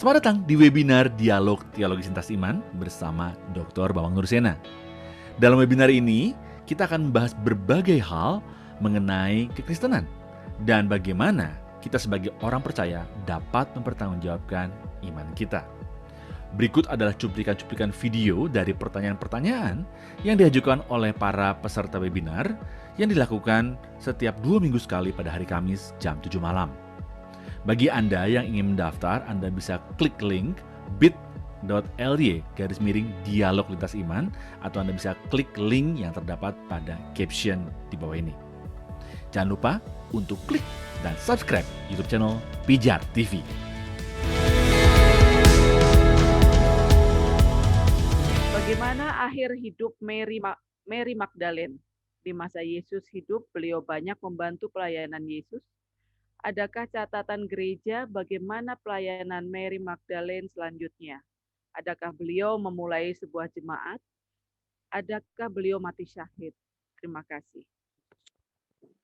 Selamat datang di webinar Dialog Teologi Sintas Iman bersama Dr. Bambang Nursena. Dalam webinar ini, kita akan membahas berbagai hal mengenai kekristenan dan bagaimana kita sebagai orang percaya dapat mempertanggungjawabkan iman kita. Berikut adalah cuplikan-cuplikan video dari pertanyaan-pertanyaan yang diajukan oleh para peserta webinar yang dilakukan setiap 2 minggu sekali pada hari Kamis jam 7 malam. Bagi Anda yang ingin mendaftar, Anda bisa klik link bit.ly/dialog lintas iman, atau Anda bisa klik link yang terdapat pada caption di bawah ini. Jangan lupa untuk klik dan subscribe YouTube channel Pijar TV. Bagaimana akhir hidup Mary Magdalene? Di masa Yesus hidup, beliau banyak membantu pelayanan Yesus. Adakah catatan gereja bagaimana pelayanan Mary Magdalene selanjutnya? Adakah beliau memulai sebuah jemaat? Adakah beliau mati syahid? Terima kasih.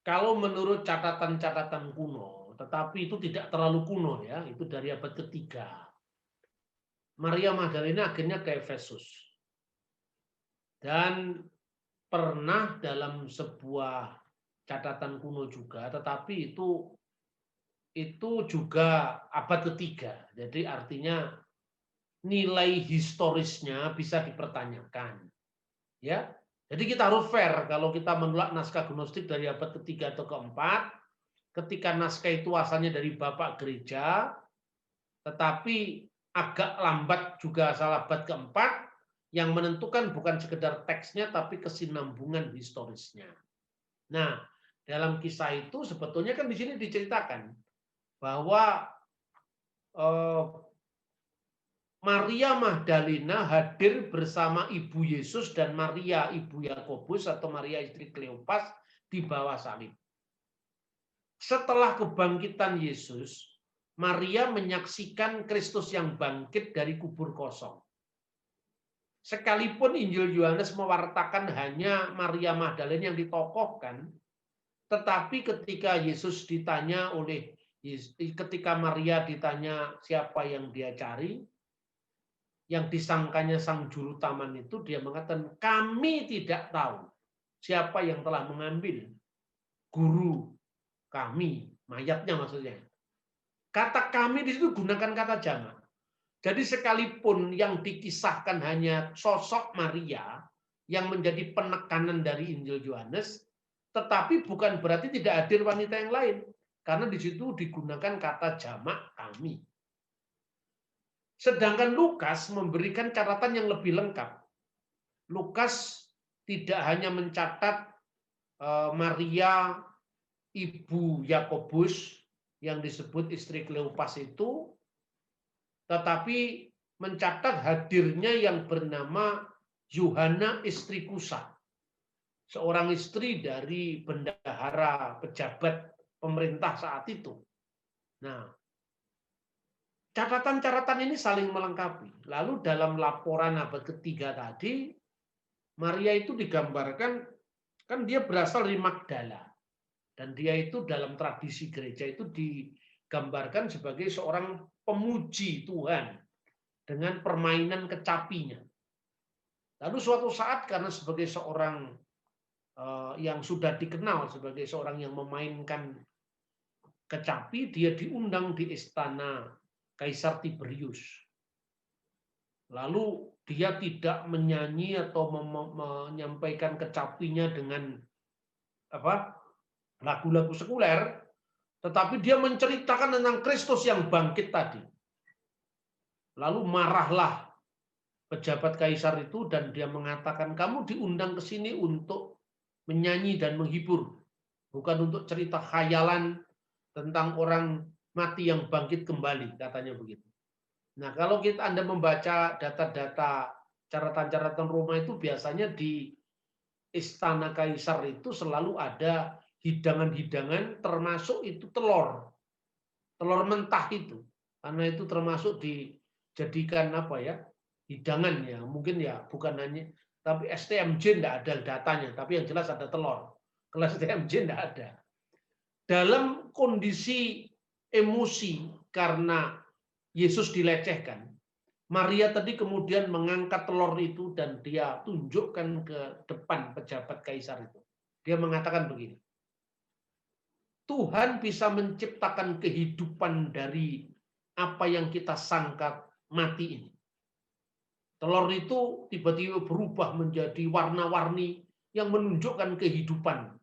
Kalau menurut catatan-catatan kuno, tetapi itu tidak terlalu kuno ya, itu dari abad ketiga. Maria Magdalena akhirnya ke Efesus. Dan pernah dalam sebuah catatan kuno juga, tetapi itu juga abad ketiga. Jadi artinya nilai historisnya bisa dipertanyakan. Ya. Jadi kita harus fair kalau kita menolak naskah gnostik dari abad ketiga atau keempat, ketika naskah itu asalnya dari Bapak Gereja, tetapi agak lambat juga asal abad keempat, yang menentukan bukan sekedar teksnya tapi kesinambungan historisnya. Nah, dalam kisah itu sebetulnya kan di sini diceritakan bahwa Maria Magdalena hadir bersama Ibu Yesus dan Maria Ibu Yakobus atau Maria istri Kleopas di bawah salib. Setelah kebangkitan Yesus, Maria menyaksikan Kristus yang bangkit dari kubur kosong. Sekalipun Injil Yohanes mewartakan hanya Maria Magdalena yang ditokohkan, tetapi ketika Maria ditanya siapa yang dia cari, yang disangkanya sang juru taman itu, dia mengatakan, kami tidak tahu siapa yang telah mengambil guru kami, mayatnya maksudnya. Kata kami di situ gunakan kata jamak. Jadi sekalipun yang dikisahkan hanya sosok Maria yang menjadi penekanan dari Injil Yohanes, tetapi bukan berarti tidak hadir wanita yang lain. Karena di situ digunakan kata jamak kami. Sedangkan Lukas memberikan catatan yang lebih lengkap. Lukas tidak hanya mencatat Maria Ibu Yakobus yang disebut istri Kleopas itu, tetapi mencatat hadirnya yang bernama Yohana istri Kusa, seorang istri dari bendahara pejabat pemerintah saat itu. Nah, catatan-catatan ini saling melengkapi. Lalu dalam laporan abad ketiga tadi, Maria itu digambarkan, kan dia berasal dari Magdala. Dan dia itu dalam tradisi gereja itu digambarkan sebagai seorang pemuji Tuhan dengan permainan kecapinya. Lalu suatu saat karena sebagai seorang yang sudah dikenal sebagai seorang yang memainkan kecapi, dia diundang di istana Kaisar Tiberius. Lalu dia tidak menyanyi atau menyampaikan kecapinya dengan lagu-lagu sekuler, tetapi dia menceritakan tentang Kristus yang bangkit tadi. Lalu marahlah pejabat kaisar itu dan dia mengatakan, kamu diundang ke sini untuk menyanyi dan menghibur, bukan untuk cerita khayalan tentang orang mati yang bangkit kembali, katanya begitu. Nah, kalau Anda membaca data-data catatan-catatan Roma itu biasanya di istana kaisar itu selalu ada hidangan-hidangan, termasuk itu telur mentah itu, karena itu termasuk dijadikan hidangan ya, mungkin ya bukan hanya, tapi STMJ tidak ada datanya, tapi yang jelas ada telur. Kalau STMJ tidak ada. Dalam kondisi emosi karena Yesus dilecehkan, Maria tadi kemudian mengangkat telur itu dan dia tunjukkan ke depan pejabat kaisar itu. Dia mengatakan begini, Tuhan bisa menciptakan kehidupan dari apa yang kita sangka mati ini. Telur itu tiba-tiba berubah menjadi warna-warni yang menunjukkan kehidupan.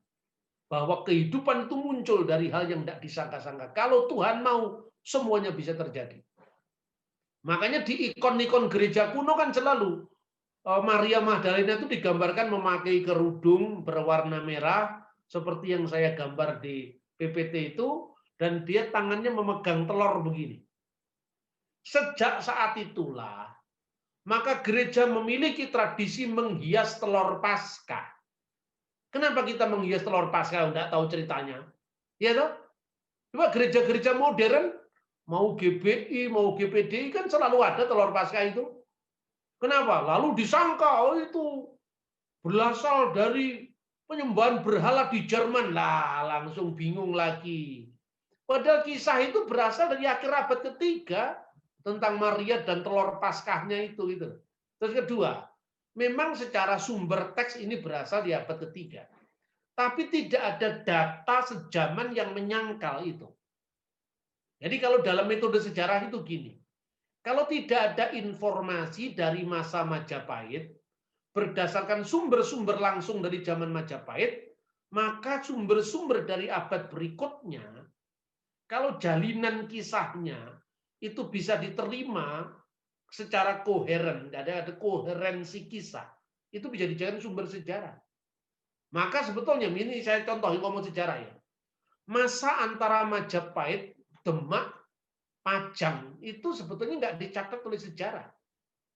Bahwa kehidupan itu muncul dari hal yang tidak disangka-sangka. Kalau Tuhan mau, semuanya bisa terjadi. Makanya di ikon-ikon gereja kuno kan selalu Maria Magdalena itu digambarkan memakai kerudung berwarna merah, seperti yang saya gambar di PPT itu, dan dia tangannya memegang telur begini. Sejak saat itulah, maka gereja memiliki tradisi menghias telur Paskah. Kenapa kita menghias telur Paskah? Enggak tahu ceritanya. Ya toh? Coba gereja-gereja modern, mau GBI, mau GPDI kan selalu ada telur Paskah itu. Kenapa? Lalu disangka itu berasal dari penyembahan berhala di Jerman. Lah, langsung bingung lagi. Padahal kisah itu berasal dari akhir abad ketiga tentang Maria dan telur Paskahnya itu. Terus kedua, memang secara sumber teks ini berasal di abad ketiga. Tapi tidak ada data sejaman yang menyangkal itu. Jadi kalau dalam metode sejarah itu gini, kalau tidak ada informasi dari masa Majapahit, berdasarkan sumber-sumber langsung dari zaman Majapahit, maka sumber-sumber dari abad berikutnya, kalau jalinan kisahnya itu bisa diterima secara koheren, ada koherensi kisah, itu bisa dijadikan sumber sejarah. Maka sebetulnya, ini saya contoh ngomong sejarah ya, masa antara Majapahit, Demak, Pajang, itu sebetulnya nggak dicatat oleh sejarah.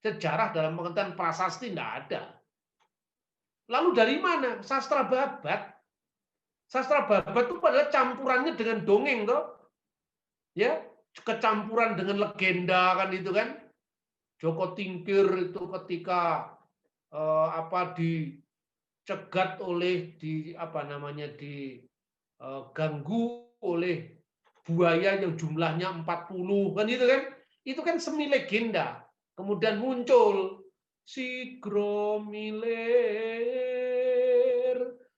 Sejarah dalam pengertian prasasti tidak ada. Lalu dari mana? Sastra Babat. Sastra Babat itu padahal campurannya dengan dongeng toh. Ya, kecampuran dengan legenda kan itu kan. Joko Tingkir itu ketika dicegat oleh diganggu oleh buaya yang jumlahnya 40 kan itu kan. Itu kan semi legenda. Kemudian muncul Sigro milir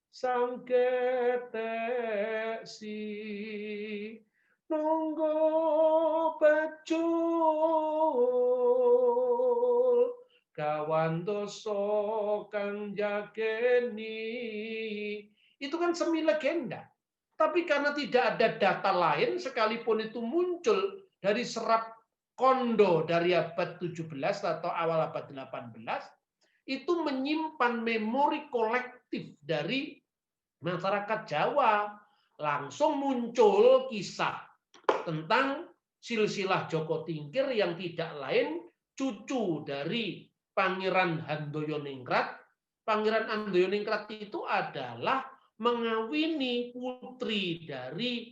sang ketek si nonggo pecul kawan doso kang jageni. Itu kan semi legenda. Tapi karena tidak ada data lain, sekalipun itu muncul dari serat Kondo dari abad 17 atau awal abad 18, itu menyimpan memori kolektif dari masyarakat Jawa. Langsung muncul kisah tentang silsilah Joko Tingkir yang tidak lain cucu dari Pangeran Handoyoningrat. Pangeran Handoyoningrat itu adalah mengawini putri dari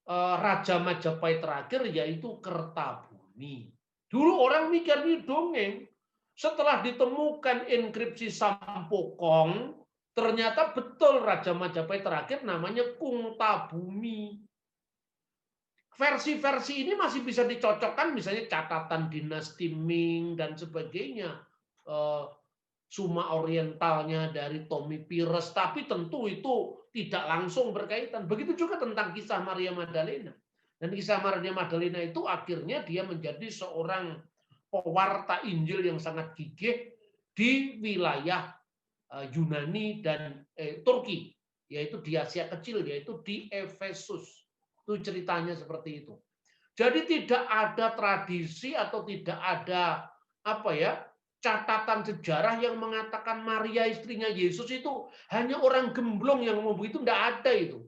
Raja Majapahit terakhir, yaitu Kertabumi. Dulu orang mikir ini dongeng. Setelah ditemukan inskripsi Sampokong, ternyata betul Raja Majapahit terakhir namanya Kungtabumi. Versi-versi ini masih bisa dicocokkan, misalnya catatan dinasti Ming dan sebagainya. Suma Orientalnya dari Tommy Pires, tapi tentu itu tidak langsung berkaitan. Begitu juga tentang kisah Maria Magdalena. Dan kisah Maria Magdalena itu akhirnya dia menjadi seorang pewarta Injil yang sangat gigih di wilayah Yunani dan Turki, yaitu di Asia Kecil, yaitu di Efesus. Itu ceritanya seperti itu. Jadi tidak ada tradisi atau tidak ada catatan sejarah yang mengatakan Maria istrinya Yesus itu hanya orang gemblong yang ngomong begitu, tidak ada itu.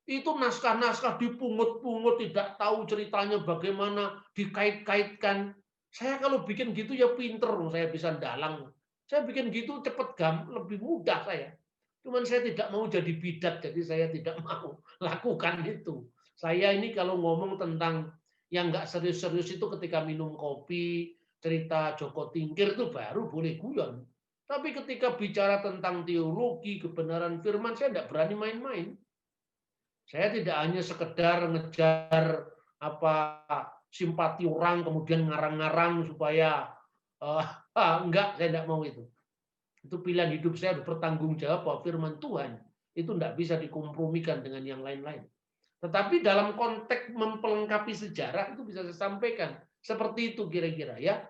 Itu naskah-naskah dipungut-pungut, tidak tahu ceritanya bagaimana, dikait-kaitkan. Saya kalau bikin gitu ya pinter, saya bisa dalang. Saya bikin gitu cepat lebih mudah saya. Cuman saya tidak mau jadi bidat, jadi saya tidak mau lakukan itu. Saya ini kalau ngomong tentang yang nggak serius-serius itu ketika minum kopi, cerita Joko Tingkir itu baru boleh guyon. Tapi ketika bicara tentang teologi, kebenaran firman, saya tidak berani main-main. Saya tidak hanya sekedar ngejar simpati orang, kemudian ngarang-ngarang supaya enggak, saya enggak mau itu. Itu pilihan hidup saya harus bertanggung jawab bahwa firman Tuhan itu enggak bisa dikompromikan dengan yang lain-lain. Tetapi dalam konteks mempelengkapi sejarah itu bisa saya sampaikan. Seperti itu kira-kira ya.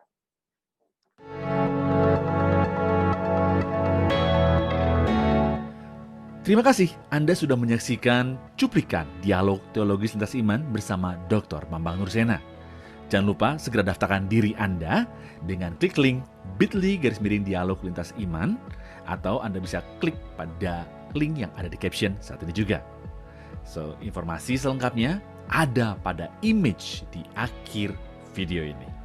Terima kasih Anda sudah menyaksikan cuplikan dialog teologis lintas iman bersama Dr. Bambang Nursena. Jangan lupa segera daftarkan diri Anda dengan klik link bit.ly/dialog lintas iman, atau Anda bisa klik pada link yang ada di caption saat ini juga. So, informasi selengkapnya ada pada image di akhir video ini.